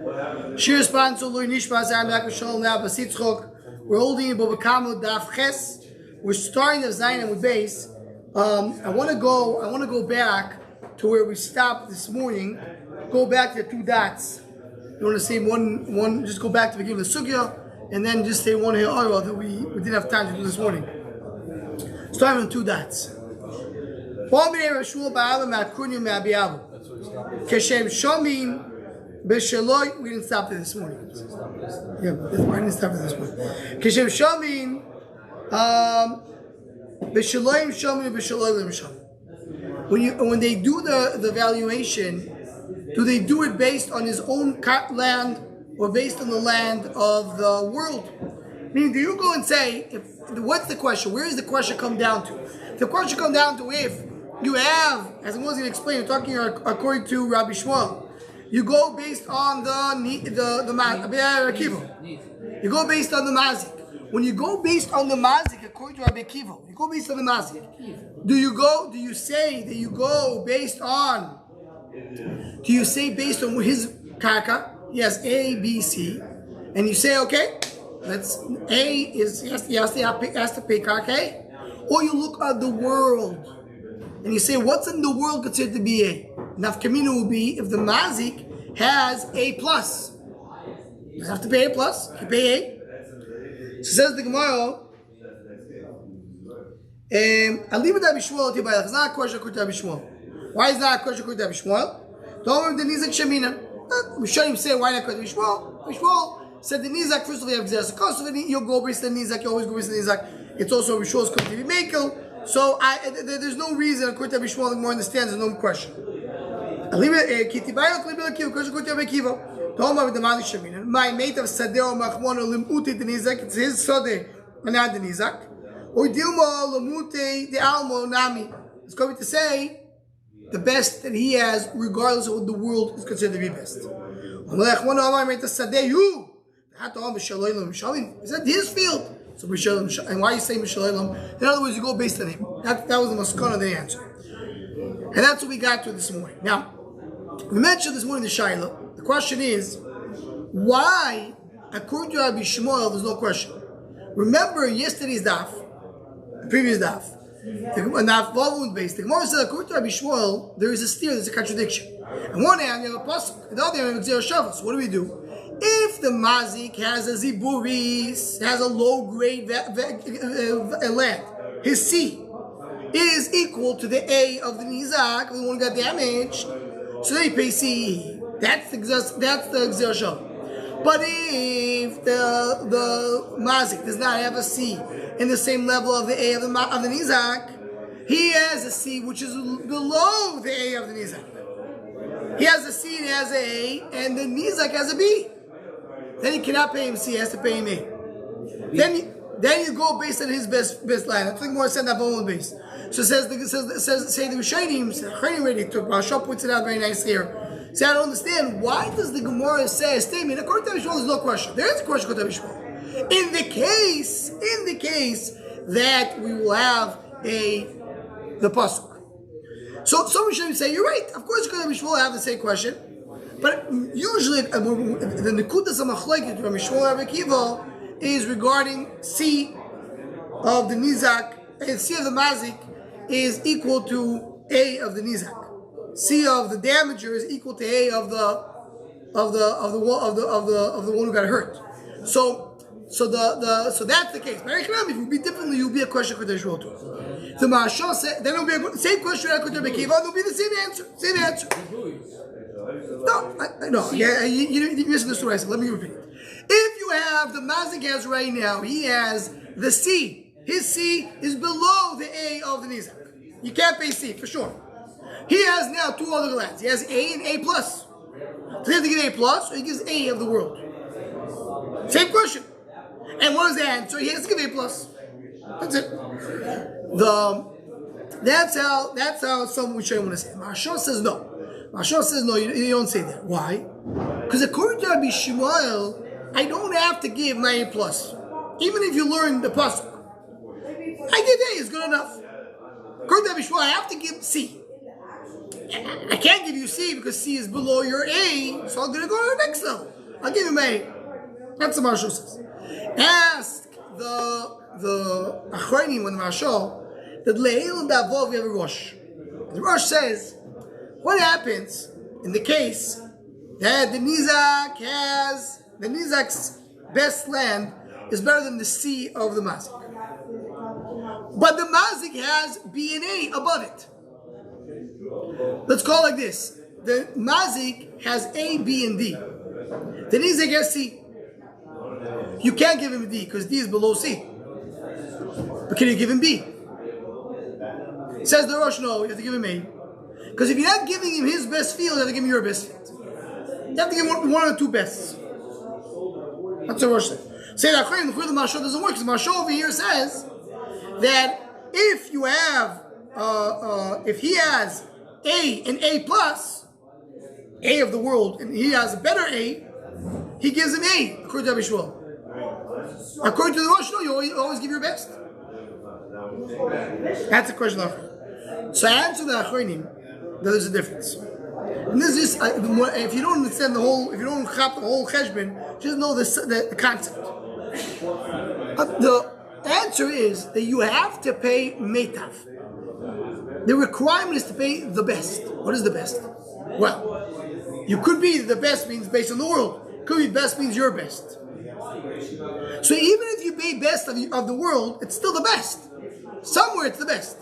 Shir sponsor Lui Nishmas Amak Shalom now Basitzchok. We're holding Bava Kamo Daf Ches. We're starting the Zayin with base. I want to go back to where we stopped this morning. Go back to the two dots. You want to say one? Just go back to the beginning of the sugya, and then just say one here that we didn't have time to do this morning. Starting with two dots. Keshem Shomim Beshaloi. We didn't stop there this morning. Yeah, I didn't stop there this morning. Keshem Shomim Beshaloi Shomim Beshaloi Shomim. When they do the valuation, do they do it based on his own land or based on the land of the world? Meaning, do you go and say, what's the question? Where does the question come down to? The question comes down to if you have, as I was going to explain, we're talking according to Rabbi Shmuel, you go based on the Akiva. You go based on the Mazik. When you go based on the Mazik, according to Rabbi Akiva, you go based on the Mazik. Do you say that you go based on, do you say based on his karka? He has A, B, C, and you say, okay, let's A is he has to pay karka A, or you look at the world and you say what's in the world considered to be A. Nafkamina will be if the mazik has A plus. You have to pay A plus. You pay A. So says the Gemara. I'll leave it at Bishmuel. It's not a question according to Bishmuel. Why is it not a question according to Bishmuel? Don't remember the Nizak Shemina. We should him say why not according to Bishmuel. Bishmuel said the Nizak, first of all, you have Gzeras HaKosov, you'll go based on the Nizak, you always go based on the Nizak. It's also Bishmuel's going to be Mekel. So there's no reason, according to Bishmuel, the more understands, there's no question. I'll leave it, Kitibayo, Klibel Akiva, question according to Akiva. Don't remember the Nizak Shemina. My mate of Sadeo Machmon, Limuti the Nizak, it's his Sode, and not the Nizak. Or Dilmo, Lamute, the Almo, Nami. It's going to say, the best that he has, regardless of what the world is considered to be best. Is that his field? So and why are you saying Mishalaylam? In other words, you go based on him. That was the maskana of the answer. And that's what we got to this morning. Now, we mentioned this morning the Shaila. The question is, why, according to Rabbi Shmuel, there's no question. Remember yesterday's daf, the previous daf, the Bava based. The Gemara said, according to Rabbi Shmuel, there is a steer, there's a contradiction. On one hand, you have a pasuk, and the other hand, you have a Gzeras Shavas. So what do we do? If the mazik has a ziburis, has a low grade land, his C is equal to the A of the nizak, the one who got damaged, so they pay C. That's the Gzeras Shavas. But if the mazik does not have a C in the same level of the A of the nizak, he has a C which is below the A of the nizak. He has a C and he has an A, and the nizak has a B. Then he cannot pay him C, he has to pay him A. Then you go based on his best line. I think more said that one base. So say the Rishonim, Chayim already took, Rashab puts it out very nicely here. See, I don't understand, why does the Gemara say a statement? According to Bishmuel, there's no question. There is a question according to Bishmuel. In the case that we will have the pasuk. So some Rishonim say, you're right. Of course, according to Bishmuel, I have the same question. But usually, the Nekudas HaMachlekes from Shmuel and Rabbi Akiva is regarding C of the Nizak, and C of the Mazik is equal to A of the Nizak. C of the damager is equal to A of the one who got hurt. So that's the case. But if it would be differently, it would be a question for the Shmuel too. The Mashal said, then it will be the same question for Rabbi Akiva, and it will be the same answer. No. Yeah, you misunderstood what I said. Let me repeat it. If you have the Mazik has right now, he has the C. His C is below the A of the Nizak. You can't pay C for sure. He has now two other lands. He has A and A plus. So he has to give A plus, or he gives A of the world. Same question. And what is the answer? He has to give A plus. That's it. That's how some would want to say it. Mashal says no. Mashal says no, you don't say that. Why? Because according to Rabbi Shmuel, I don't have to give my A plus. Even if you learn the pasuk. I give A is good enough. According to Rabbi Shmuel, I have to give C. I can't give you C because C is below your A, so I'm going to go to the next level. I'll give him A. That's what Marshall says. Ask the Achronim when the Marshall that Le'il and Bava we have a Rosh. The Rosh says, what happens in the case that the Nizak's best land is better than the C of the Mazik. But the Mazik has B and A above it. Let's call it like this. The Mazik has A, B, and D. The Nizak has C. You can't give him a D because D is below C. But can you give him B? Says the Rosh, no, you have to give him A. Because if you're not giving him his best field, you have to give him your best field. You have to give him one of the two bests. That's what Rosh says. Say that the Mashal doesn't work because Mashal over here says that if you have, if he has A and A plus, A of the world, and he has a better A, he gives him A, according to Rabbi Shmuel. According to the Rosh, no, you always give your best. That's a question of. So I answer the Achronim that there's a difference. And this is just, if you don't understand the whole, if you don't chap the whole cheshbon, just know the concept. The answer is that you have to pay metav. The requirement is to pay the best. What is the best? Well, you could be the best means based on the world. Could be best means your best. So even if you pay best of the world, it's still the best. Somewhere it's the best.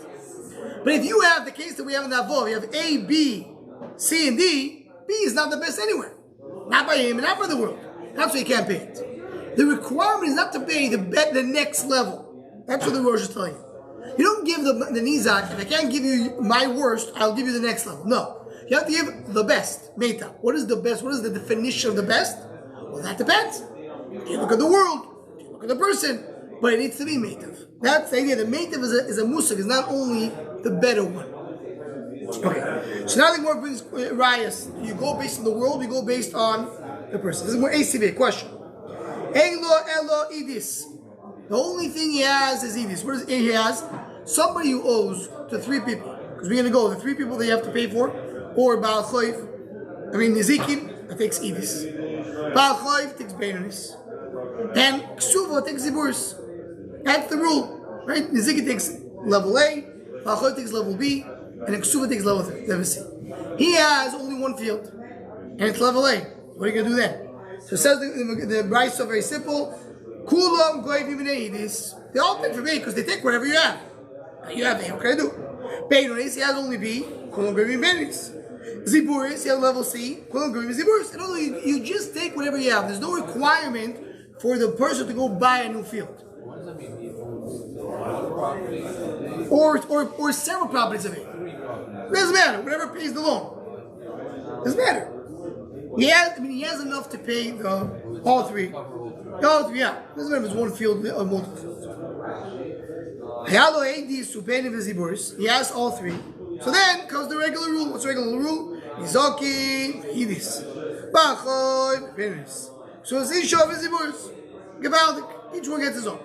But if you have the case that we have in that Vov, you have A, B, C, and D, B is not the best anywhere. Not by him and not by the world. That's why you can't pay it. The requirement is not to pay the next level. That's what the Rosh is telling you. You don't give the Nizak, if I can't give you my worst, I'll give you the next level. No. You have to give the best. Meta. What is the best? What is the definition of the best? Well, that depends. You look at the world, you look at the person, but it needs to be Metav. That's the idea. The Metav is a musag, is not only the better one. Okay. So now the more brings Rayas. You go based on the world, you go based on the person. This is more ACV. Question. Elo idis. The only thing he has is idis. What is he has? Somebody who owes to three people. Because we're going to go the three people that you have to pay for, or Baal Choif. Nizikin, that takes idis. Baal Choif takes Beinonis. And Ksuva takes Ziburis. That's the rule. Right? Nizikin takes level A, Baal Choif takes level B, and then Ksuva takes level C. He has only one field. And it's level A. What are you going to do then? So it says the Bryce are very simple. Kulam goyim idis. They all take from A because they take whatever you have. You have A. What can I do? Beinonis, he has only B. Kulam goyim Beinonis. Ziburis, you have level C. Ziburis. In other words, you just take whatever you have. There's no requirement for the person to go buy a new field. Or several properties of it. It doesn't matter. Whatever pays the loan. Doesn't matter. He has enough to pay all three. All three, yeah. Doesn't matter if it's one field or multiple fields. He has all three. So then comes the regular rule. What's the regular rule? Nizoki, Idis. Bachoy, Benis. So it's each of his Ziburis. Gevaldik. Each one gets his own.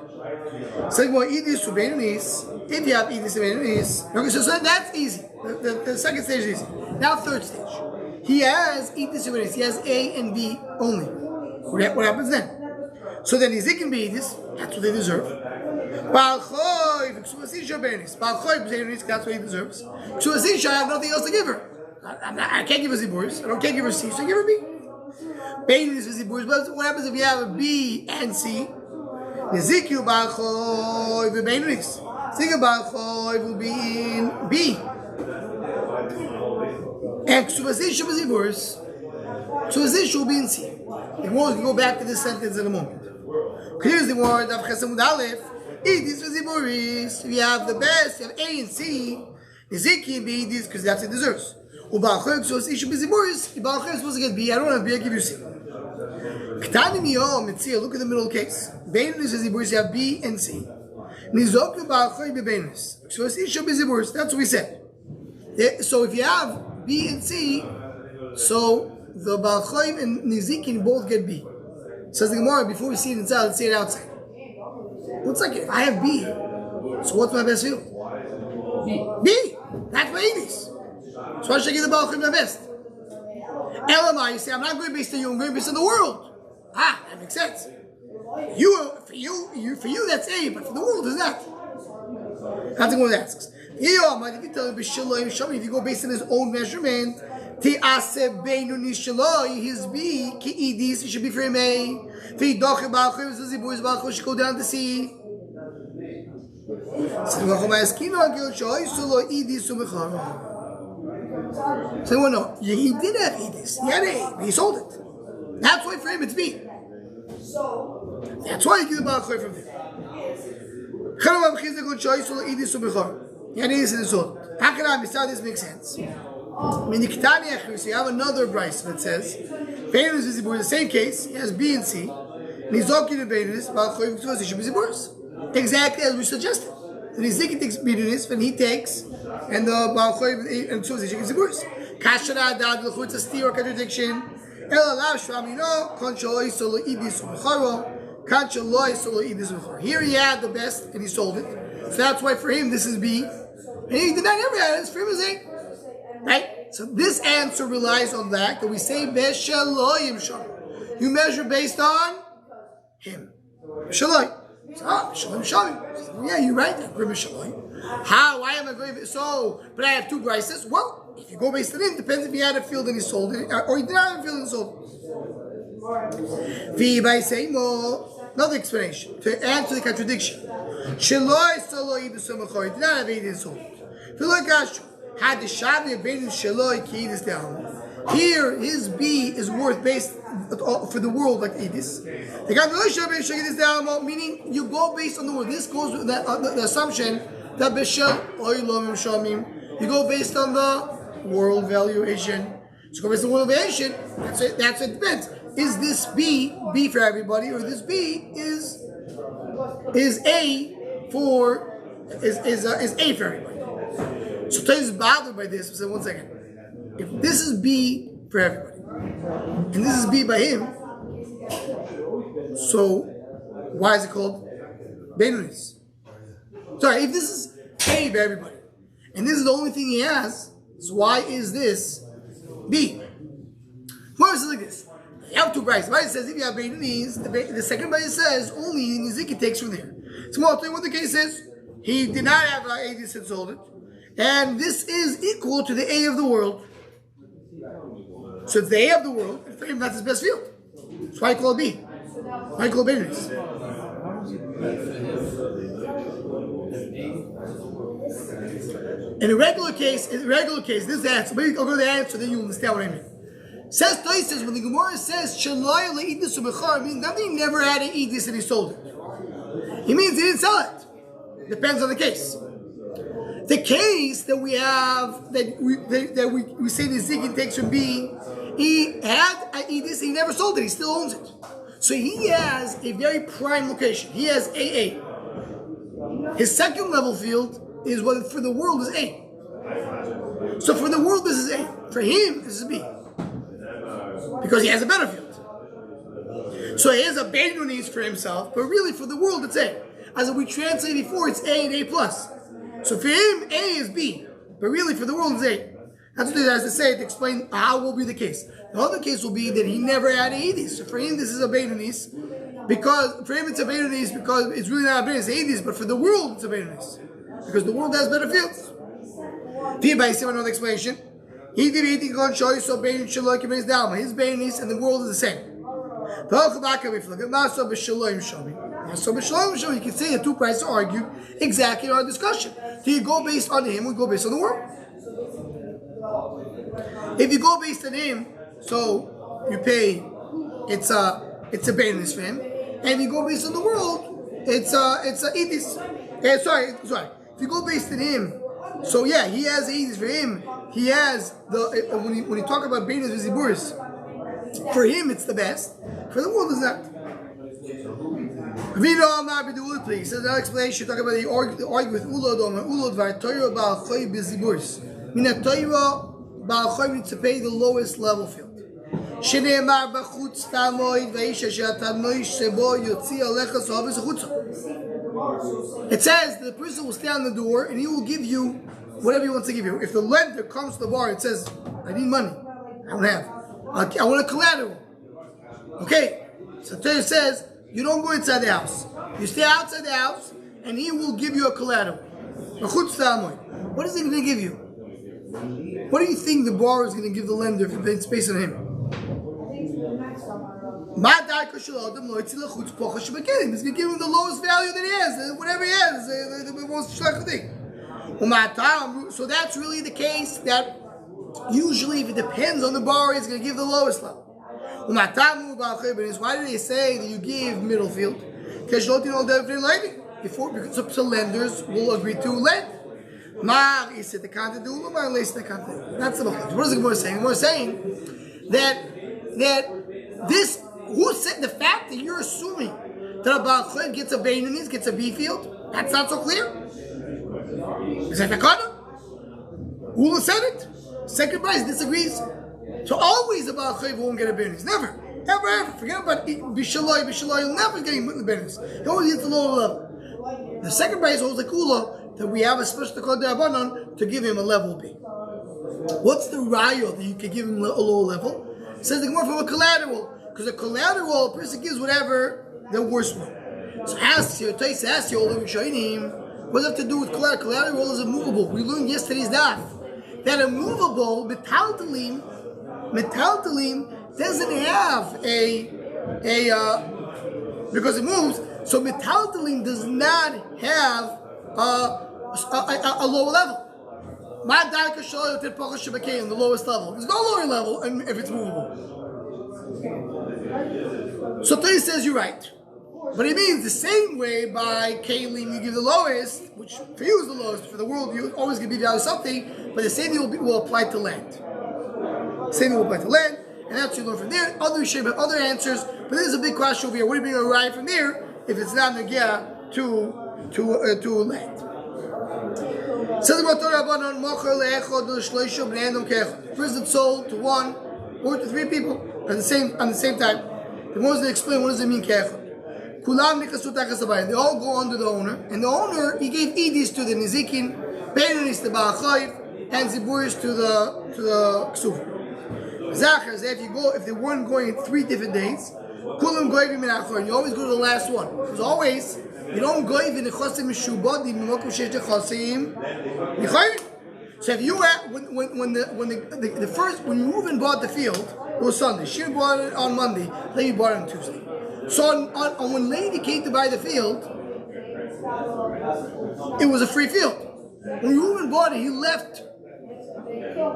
So Idis to Benis. If you have Idis to Benis. Okay, so that's easy. The second stage is easy. Now third stage. He has Idis to Benis. He has A and B only. What happens then? So then Nizik and B Idis. That's what they deserve. Balchoy, that's what he deserves. So I have nothing else to give her. I can't give her Ziburis. I can't give her C, so I give her B. Beinonis is Ziburis, but what happens if you have a B and C? Ezekiel Balchoy with Beinonis. Ezekiel Balchoy will be in B. And Ksuvazisha with Ziburis. Ksuvazisha will be in C. We can go back to this sentence in a moment. Here's the word of Chesamud Aleph. Idis v'ziburis. We have the best. You have A and C. Nizikin be Idis because that's what it deserves. U'ba'achok so ishu b'ziburis. U'ba'achok is supposed to get B. I don't have B. I give you C. K'tanim yom mitzia. Look at the middle case. Beinonis v'ziburis. You have B and C. Nizoku ba'achok b'beinonis. So ishu b'ziburis. That's what we said. So if you have B and C, so the ba'achok and Nizikin both get B. Says the Gemara, before we see it inside, let's see it outside. What's like if I have B, so what's my best field? B. That's my Edis. So why should I give the Baal Chayim the best? Elamai, you say, I'm not going based on you, I'm going based on the world. Ah, that makes sense. For you, that's A, but for the world, is that? That's what it asks. If you go based on his own measurement, his B, he should be for him A. Should go down to C. So well, no, he did have Edis. He had A, but he sold it. That's why for him it's B. That's why you get the Baal Choy from there. How can I understand this makes sense? I mean, the Ketani Achris, you have another Bryce that says, Beinus is the same case, he has B and C, and he's talking to Beinus, Baal Choy from should be Ziburis. Exactly as we suggested. And Ziki takes Beinus, and he takes, and the Baal Choy and Suzi should be Ziburis. Kashana Dad, the Chutz, a steer or contradiction. Ela Lav Shram, Concho Solo Idis Charo. Here he had the best and he sold it. So that's why for him this is B. And he did not ever have it. For him is A. Right? So this answer relies on that we say Besheloyim Sham. You measure based on him. Besheloy. Besheloyim Sham. Yeah, you're right. How? Why am I going so? But I have two prices. Well, if you go based on him, depends if he had a field and he sold it, or he did not have a field and he sold it. By saying more. Another explanation to answer the contradiction. Shaloi solo ibusumachor did not have Edis sold. If you look at had the Shavi of Beinu Shaloi ki Edis down. Here his B is worth based for the world like Edis. The contradiction of Edis down, meaning you go based on the world. This goes with the assumption that Beshel Oilom Shamim. You go based on the world valuation. So go based on the world valuation. That's it depends. Is this B for everybody, or this B is A for A for everybody? So Tony is bothered by this. So 1 second. If this is B for everybody, and this is B by him, so why is it called Beinunis? Sorry, if this is A by everybody, and this is the only thing he has, so why is this B? Why is it like this? You have two prices. Right? It says if you have Beinunis, the second price says only Niziki takes from there. So I'll tell you what the case is. He did not have Edis and sold it. And this is equal to the A of the world. So it's the A of the world, and for him that's his best field. That's why I call it B. Why I call it Beinunis. In a regular case, this is the answer. Maybe I'll go to the answer, then you'll understand what I mean. Says Tosis, when the Gemara says Shalai le'idis u'mechar, means that he never had an Edis and he sold it. He means he didn't sell it. Depends on the case. The case that we have that we say the Ziggy takes from B, he had an Edis, he never sold it. He still owns it. So he has a very prime location. He has AA. His second level field is what for the world is A. So for the world this is A. For him this is B. Because he has a better field. So he has a Beinunis for himself, but really for the world it's A. As we translated before, it's A and A+. So for him, A is B, but really for the world it's A. That's what it has to say to explain how will be the case. The other case will be that he never had Edis. So for him this is a Beinunis, because for him it's a Beinunis because it's really not a Beinunis, it's Edis, but for the world it's a Beinunis. Because the world has better fields. By another explanation. He did anything on show you so Bein Shaloi can down. His Beinunis and the world is the same. So you can say the two prices argue exactly our discussion. Do you go based on him or go based on the world? If you go based on him, so you pay it's a Beinunis for him. And if you go based on the world, it's a Edis. Sorry. If you go based on him, so yeah, he has Edis for him. He has the when you talk about Beinunis Viziburis, for him it's the best. For the world is not. Please. So that explanation talk about the argue with Ulod on Ulod var Torah Baal Choy Viziburis. Mina Torah Baal Choy needs to pay the lowest level field. Sheneemar b'chutz tamoid v'isha she'atanoish sebo yotzi alecha sohavis chutza. It says that the person will stand on the door and he will give you whatever he wants to give you. If the lender comes to the bar and says, I need money, I don't have. I want a collateral. Okay, so Torah says, you don't go inside the house. You stay outside the house, and he will give you a collateral. What is he going to give you? What do you think the borrower is going to give the lender if it's based on him? He's going to give him the lowest value that he has, whatever he has, the most shlechet thing. So that's really the case that usually if it depends on the borrower, he's going to give the lowest level. Why do they say that you give middle field? Because lenders will agree to lend. That's the content. That's the What is the Gemara saying? The Gemara is saying that this, who said the fact that you're assuming that a Baal Chayv gets a Beinanis, gets a B field, that's not so clear. Is that the Kana? Who said it? Second price disagrees. So always a Baal Chayv won't get a Beinanis. Never. Ever. Forget about Bishaloi. You'll never get him the Beinanis. He always gets the lower level. The second price holds the Kula that we have a special code Abanon to give him a level B. What's the raya that you can give him a lower level? It says the Gemara from a collateral. Because a collateral, a person gives whatever the worst one. So ask you, Taisa asks you, what does it have to do with collateral? Collateral is immovable. We learned yesterday's daf that a movable metaltalim doesn't have because it moves. So metaltalim does not have a lower level. The lowest level. There's no lower level if it's movable. So Torah says you're right. But it means the same way by Kalim you give the lowest, which for you is the lowest, for the world you always give value something, but the same thing will apply to land. Same thing will apply to land, and that's what you learn from there. Other shape have other answers, but there's a big question over here. What do you bring a ride from there if it's not Nagia to land? Says about Torah first it's sold to one or to three people at the same time. The more they explain what does it mean kechad. They all go under the owner, and the owner he gave idis to the nizikin, beinanis to Baal Chayv, and ziburis to the ksuv. Zachar says if they weren't going in 3 different days, kulam goyim min achor. You always go to the last one. Because always you don't go even the chosim mishubadim mimokum sheish chosim. So if you when the first when you move and bought the field, it was Sunday. She bought it on Monday. Then you bought it on Tuesday. So on when Levi came to buy the field, it was a free field. When Reuben bought it, he left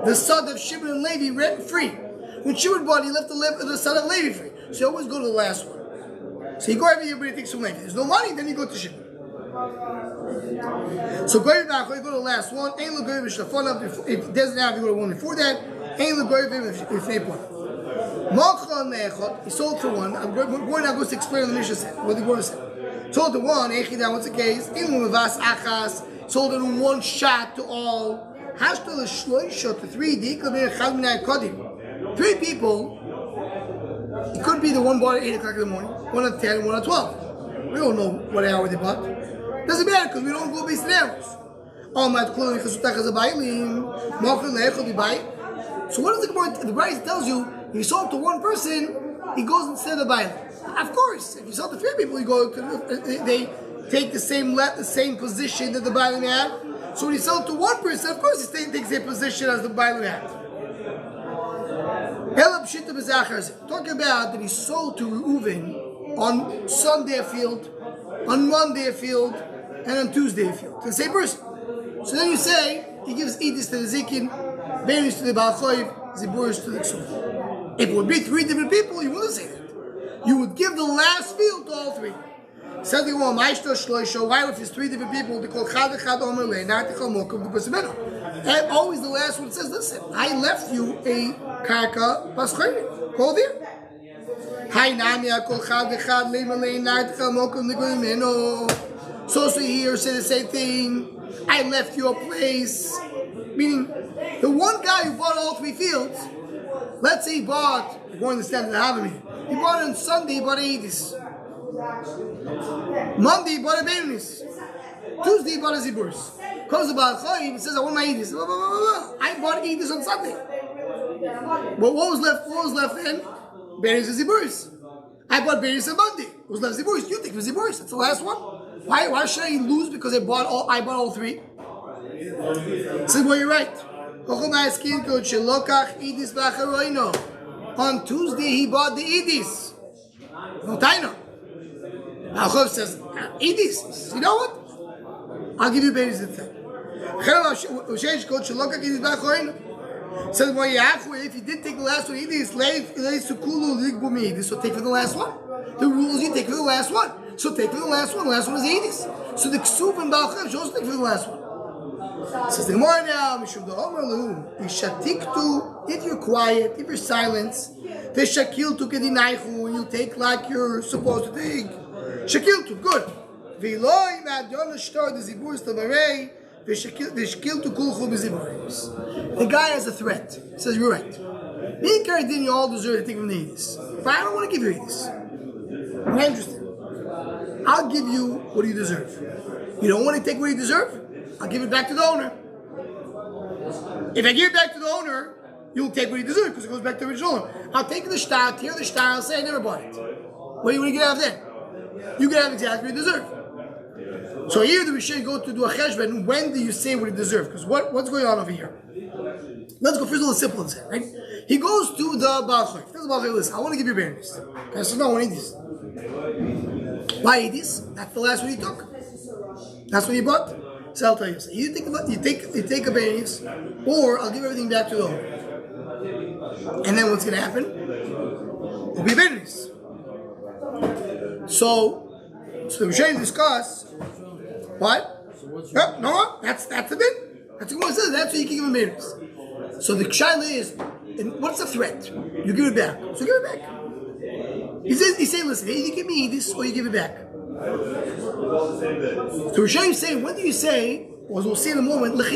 the son of Shimon and Levi rent free. When Shimon bought it, he left the son of Levi free. So you always go to the last one. So you go everybody takes from Levi. There's no money, then you go to Shimon. So go back, you go to the last one. If it doesn't have, you go to one before that. If they put. He sold to one. We're not going to explain the Mishnah said. What the Gemara said. Sold to one. What's the case? Sold it in one shot to all. To 3. 3 people. It could be the one bought at 8 o'clock in the morning, one at 10, one at 12. We don't know what hour they bought. Doesn't matter because we don't go based on hours. So what does the Gemara? The Bryce tells you if you sold to one person, he goes instead of the Bailim. Of course, if you sell to 3 people, you go. They take the same position that the Bailim had. So when you sell to one person, of course, he takes the same position as the Bailim had. Talk about that he sold to Reuven on Sunday a field, on Monday a field, and on Tuesday a field. The same person. So then you say he gives Edis to the Zikin, Benis to the Baal Chayv, Ziburis to the Ksuf. If it would be 3 different people, you wouldn't say that. You would give the last field to all 3. Said the one, why if it's 3 different people, they call Chad Echad Omer Le, not to call Mokum the person. And always the last one says, listen, I left you a Karka Paschayim. Go there. Hi Namia Kol Chad Echad Le Mele, not to call Mokum the Goyimeno. So here say the same thing. I left you a place. Meaning, the one guy who bought all 3 fields, let's say he bought, you don't understand the Havami, he bought it on Sunday, he bought 80s. Monday, he bought a Benunis. Tuesday, he bought a Ziburis. Comes the Baal Chayim and says, I want my Edis. I bought Edis on Sunday. But what was left? What was left then? Berries and Ziburis. I bought berries on Monday. What was left Ziburis? You take the Ziburis. That's the last one. Why should I lose because I bought all three? Says, well, you're right. On Tuesday he bought the Edis. No Taina. Alchov says, Edis. You know what? I'll give you berries instead. Says, well, if you did take the last one, so take for the last one. The rules you take for the last one. So take for the last one. The last one is Edis. So the Ksuv and Balchav should also take for the last one. Says the Gemara now, if you're quiet, if you're silent, you take like you're supposed to take. Shakiltu, good. The guy has a threat. He says, you're right. You all deserve to take from the Edis. But I don't want to give you Edis. I'm not interested. I'll give you what you deserve. You don't want to take what you deserve? I'll give it back to the owner. If I give it back to the owner, you'll take what you deserve because it goes back to the original owner. I'll take the shtar, tear the shtar, I'll say I never bought it. What do you want to get out of then? You can have exactly what you deserve. So here the Rishon go to do a cheshbon. When do you say what you deserve? Because what's going on over here? Let's go first of all simple and say, right? He goes to the Baal Chayim. Tells the Baal Chayim, listen, I want to give you berries. I said, no, I want Edis. Why Edis? That's the last one you took. That's what you bought. So I'll tell you. So you take a berries, or I'll give everything back to the owner. And then what's going to happen? It'll be berries. So the Rishayim discuss what? No, that's the bit. That's what it says. That's what you can give him berries. So the shaila is, and what's the threat? You give it back. So give it back. He says, listen, hey, you give me this or you give it back. So Rishayim is saying, when do you say, or as we'll see in a moment, when you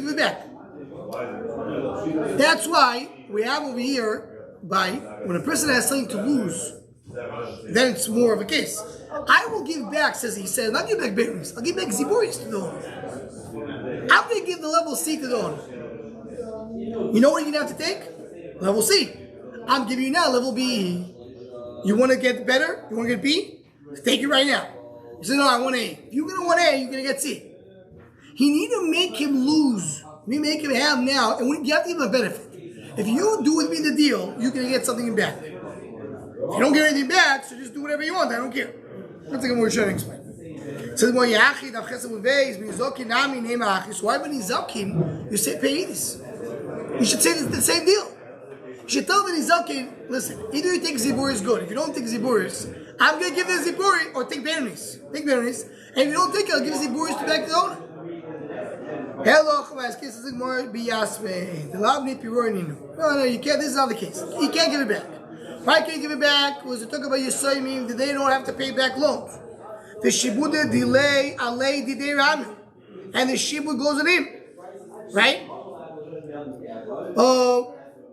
give it back? That's why we have over here, when a person has something to lose, then it's more of a case. I will give back, he says, not give back berries. I'll give back ziburis to the owner. I'm going to give the level C to the owner. You know what you're going to have to take? Level C. I'm giving you now level B. You want to get better? You want to get B? Take it right now. He said, no, I want A. If you're going to want A, you're going to get C. He need to make him lose. You need to make him have now, and you have to give him a benefit. If you do with me the deal, you're going to get something back. If you don't get anything back, so just do whatever you want. I don't care. That's like a more short explain. So why when he's zakim, you say pay this. You should say the same deal. You should tell the Nizakin, listen, either you take Ziburis, good. If you don't take Ziburis, I'm going to give the Ziburi, or take berries. Take berries. And if you don't take it, I'll give Ziburis back to the owner. Hello, Chamas, kisses like more biyasme. The lab need pirorninu. No, you can't. This is not the case. You can't give it back. Why can't you give it back? Was to talk about Yeshiva that they don't have to pay back loans. The shibuda delay alay didei ramen, and the shibud goes on him, right?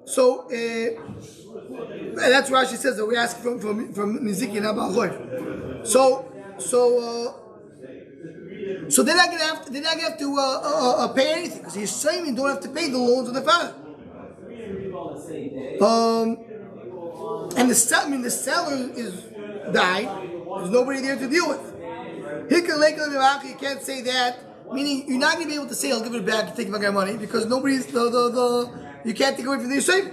So that's why she says that we ask from Niziki and Abba Choy. So they're not gonna have to pay anything because he's saying you don't have to pay the loans of the father. And the seller is died. There's nobody there to deal with. You can't say that. Meaning you're not gonna be able to say I'll give it back to take my guy money because nobody's you can't take away from the Yeshiva.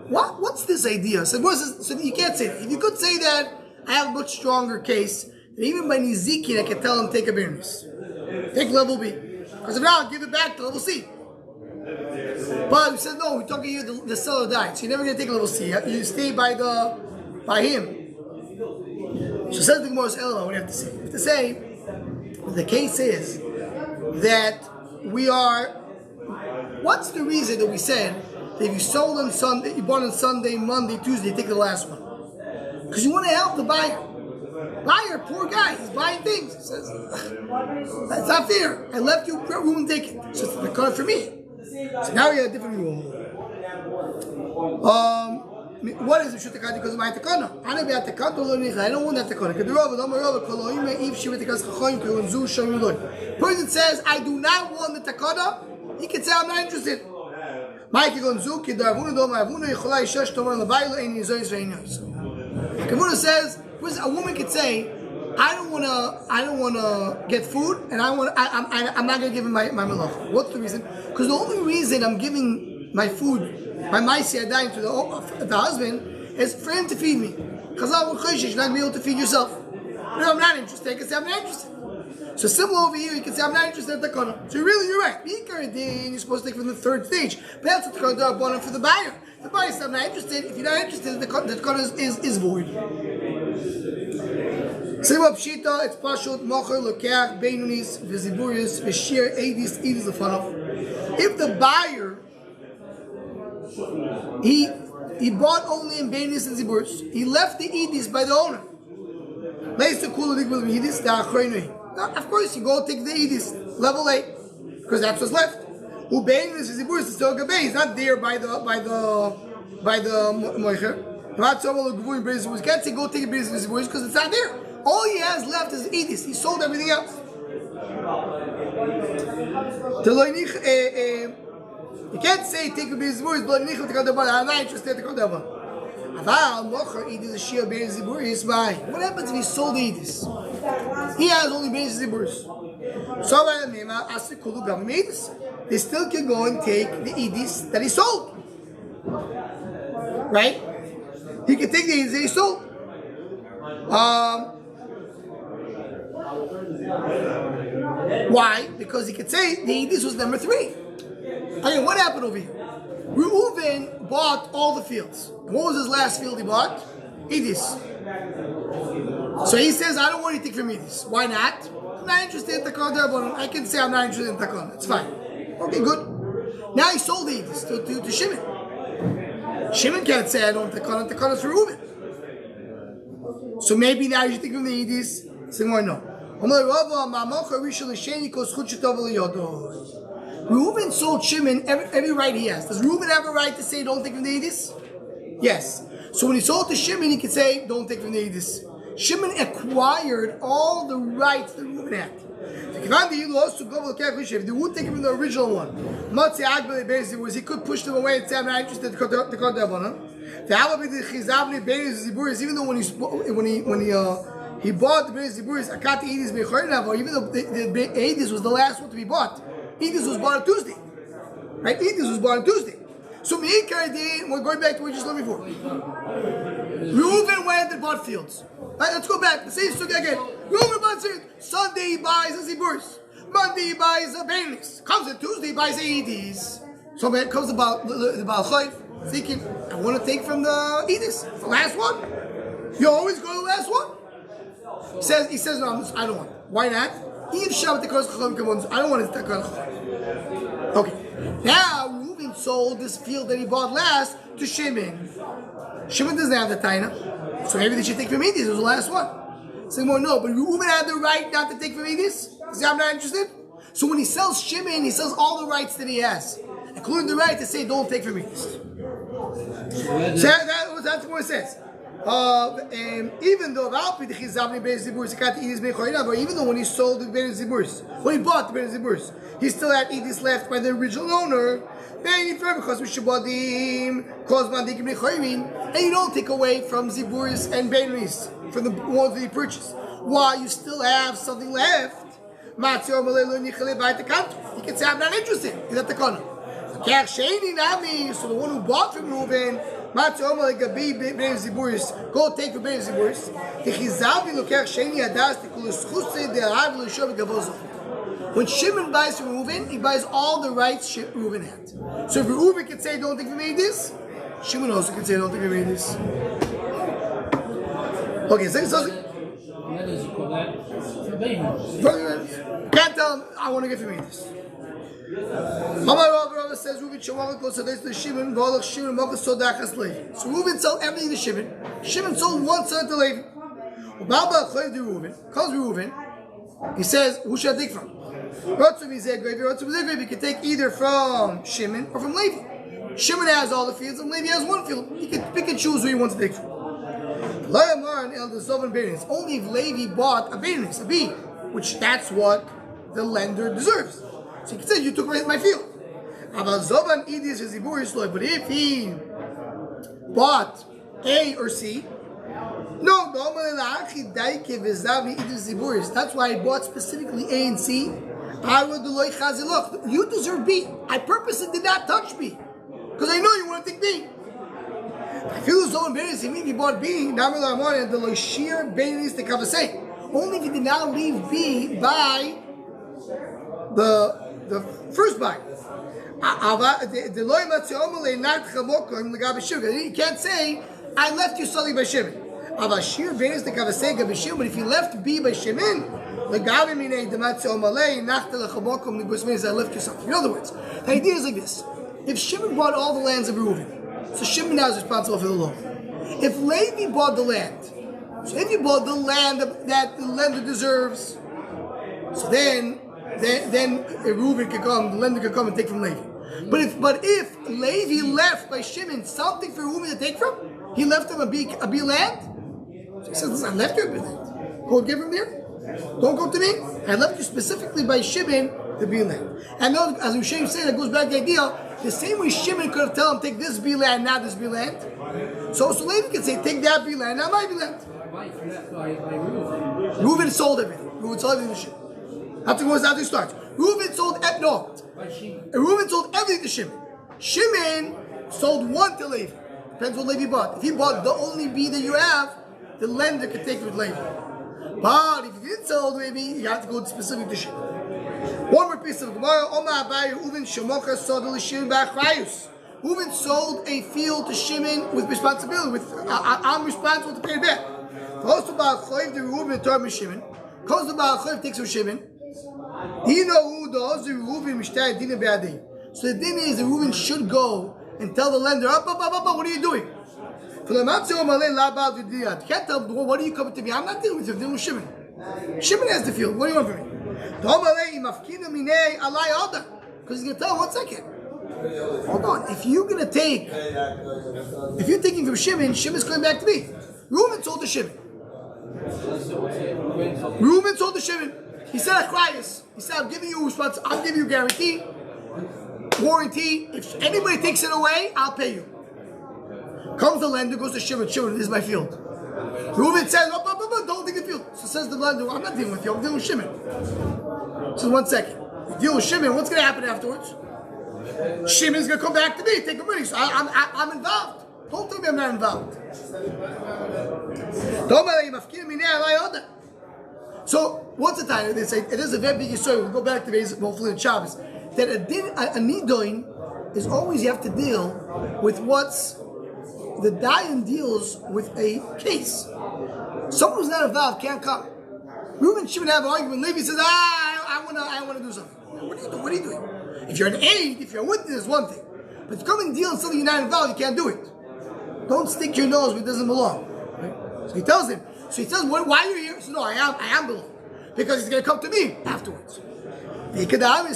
What's this idea? So you can't say that. If you could say that, I have a much stronger case. That even by Nizikin, I can tell him take a berries. Take level B. Because if not, I'll give it back to level C. But he said, no, we're talking here, the seller died. So you're never going to take level C. You stay by him. So says the Gemara's Elah, what do you have to say? You have to say, the case is that we are, what's the reason that we said that if you sold on Sunday, you bought on Sunday, Monday, Tuesday, you take the last one? Because you want to help the buyer. Buyer, poor guy, he's buying things. He says, that's not fair. I left you room to take it. So it's the card for me. So now we have a different rule. what is Mishut Takana? Because of my Takana. I don't want that Takana. Person says, I do not want the Takana, he can say, I'm not interested. Kavuna says, a woman could say, I don't wanna get food, and I'm not gonna give him my malach. What's the reason? Because the only reason I'm giving my food, my maisi adayim to the husband, is for him to feed me. Because you're not gonna be able to feed yourself. No, I'm not interested. I can say I'm not interested. So similar over here, you can say I'm not interested in the takana. So you're right. You're supposed to take from the third stage, but that's what the takana for the buyer. The buyer says I'm not interested. If you're not interested, the takana is void. Similar pshita, it's pashut mocher lokeach beinunis v'ziburis v'shir edis lefanav. If the buyer he bought only in beinunis and ziburis, he left the edis by the owner. Of course, you go take the edis level 8 because that's what's left. Beinunis and ziburis is still gabay. He's not there by the mocher. Can't say go take a business because it's not there. All he has left is edis. He sold everything else. You can't say take a business but I'm not interested in the kodava. What happens if he sold edis? He has only business ziburis. So they still can go and take the edis that he sold. Right? He can take the edis that he sold. Why? Because he could say the edis was number 3. Okay, what happened over here? Reuven bought all the fields. And what was his last field he bought? Edis. So he says, I don't want anything from edis. Why not? I'm not interested in takon. I can say I'm not interested in takon. It's fine. Okay, good. Now he sold the edis to Shimon. Shimon can't say I don't takon. Takon is for Reuven. So maybe now you should think of the edis. Say more no. Reuven sold Shimon every right he has. Does Reuven have a right to say don't take from the edis? Yes. So when he sold to Shimon, he could say don't take from the edis. Shimon acquired all the rights that Reuven had. If they would take him from the original one, he could push them away and say I'm not interested in the kodabana. Even though when he bought the Beis Ziburis, Akati Edis Mechoynav, even though the Edis was the last one to be bought, Edis was bought on Tuesday, right? Edis was bought on Tuesday. So we're going back to what we just learned before. Reuven went and bought fields. Right, let's go back. The same story again. Reuven bought fields. Sunday he buys a Ziburis. Monday he buys a Benis. Comes on Tuesday he buys Edis. So man, comes about the Baal Chayv, thinking I want to take from the Edis, the last one. You always go to the last one. He says, no, I don't want it. Why not? I don't want it. Okay. Now, Reuven sold this field that he bought last to Shimon. Shimon doesn't have the taina. So maybe they should take from Edis. It was the last one. Say more, no, but Reuven had the right not to take from Edis. He said, I'm not interested. So when he sells Shimon, he sells all the rights that he has, including the right to say, don't take from Edis. So that's what it says. Even though when he sold the Beis Ziburis, when he bought the Beis Ziburis, he still had edis left by the original owner. And you don't take away from Ziburis and Beinunis from the ones that he purchased. Why? You still have something left. He can say I'm not interested. Is that the corner? So the one who bought from Reuven, go take the Beis Ziburis. When Shimon buys from Reuven, he buys all the rights Reuven had. So if Reuven can say don't take from this, Shimon also can say don't take from this. Okay, so can't tell him I want to get from this. Rabba says Reuven goes to Shimon. So Reuven sold everything to Shimon. Shimon sold one son to Levi. Bava calls Reuven. He says, who should I take from? You can take either from Shimon or from Levi. Shimon has all the fields and Levi has one field. He can pick and choose who he wants to take from. Only if Levi bought a Beirnis, a B, which that's what the lender deserves. So he can say, you took my field. But if he bought A or C, no, that's why I bought specifically A and C. You deserve B. I purposely did not touch B because I know you want to take B. I feel so embarrassed. If he bought B, only if he did not leave B by the first buy. You can't say I left you solely by Shimon. But if you left B by Shimon, I left you something. In other words, the idea is like this: if Shimon bought all the lands of Reuven, so Shimon now is responsible for the law. If Levi bought the land, so if you bought the land that the lender deserves, so then Reuven could come, the lender could come and take from Levi. But if Levi left by Shimon something for Reuven to take from, he left him a B land. So he says, listen, I left you a B land. Go give him there. Don't go to me. I left you specifically by Shimon the B land. And now, as Hushaim said, that goes back to the idea, the same way Shimon could have told him, take this B land, not this B land. So Levi could say, take that B land, not my B land. Reuven sold everything. Reuven sold everything to Shimon. That's how it starts. Reuven sold Reuven sold everything to Shimon. Shimon sold one to Levi. Depends what Levi bought. If he bought the only B that you have, the lender can take it with Levi. But if you didn't sell Levi, you have to go specific to Shimon. One more piece of Gemara. Reuven sold a field to Shimon with responsibility. I'm responsible to pay it back. Comes to Baal Choiv, the Reuven Torah Shimon. Comes to Baal Choiv, takes from Shimon. He know who does the Reuven Mishtay Dina Be'adei. So the din is the Reuven should go and tell the lender, up, what are you doing? You can't tell him, what are you coming to me? I'm not dealing with you, I'm dealing with Shimon. Shimon has the field, what do you want from me? Because he's going to tell him, 1 second. Hold on, if you're taking from Shimon, Shimon's coming back to me. Reuven sold to Shimon. Reuven sold to Shimon. He said, Achrayus. He said, I'm giving you guarantee, warranty. If anybody takes it away, I'll pay you. Comes the lender, goes to Shimon. Shimon, this is my field. Reuven says, don't take the field. So says the lender, I'm not dealing with you, I'm dealing with Shimon. So 1 second. You deal with Shimon, what's going to happen afterwards? Shimon's going to come back to me, take the money. So I'm involved. Don't tell me I'm not involved. So, what's the time? They say it is a very big issue. We'll go back to basic, hopefully in Shabbos. That a nidoin is always you have to deal with what's the dayan deals with a case. Someone who's not involved can't come. Reuven Shimon have an argument. Levi says, I want to do something. What are you doing? If you're an aide, if you're a witness, it's one thing. But if you come and deal in something you're not involved, you can't do it. Don't stick your nose where it doesn't belong. Right? So he tells him. So he says, why are you here? He says, no, I am belong. Because he's going to come to me afterwards.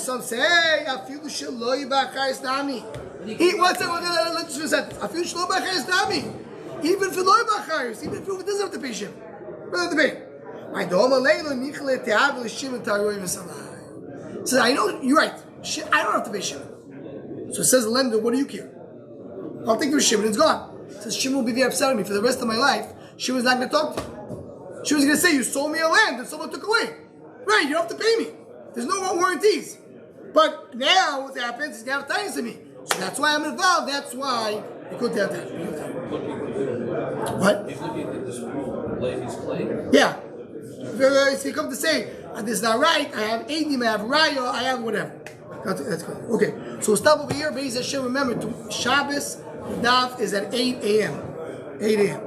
Some say, let's just even for loy bachayos, even if it doesn't have to pay Shimon. Doesn't have to pay. He says, I know, you're right. I don't have to pay Shimon. So says the lender, what do you care? I'll take your Shimon, it's gone. Says Shimon will be very upset at me for the rest of my life. Shimon's not going to talk to me. Shimon's going to say, you sold me a land that someone took away. Right, you don't have to pay me. There's no more warranties. But now what happens is going to have ties to me. So that's why I'm involved. That's why you could have that. What? He's looking at this lady's claim. Yeah. If you come to say, this is not right, I have Eidim, I have Raya, I have whatever. That's good. Okay, so we'll stop over here. Beis Hashem, remember, Shabbos, the daf is at 8 a.m. 8 a.m.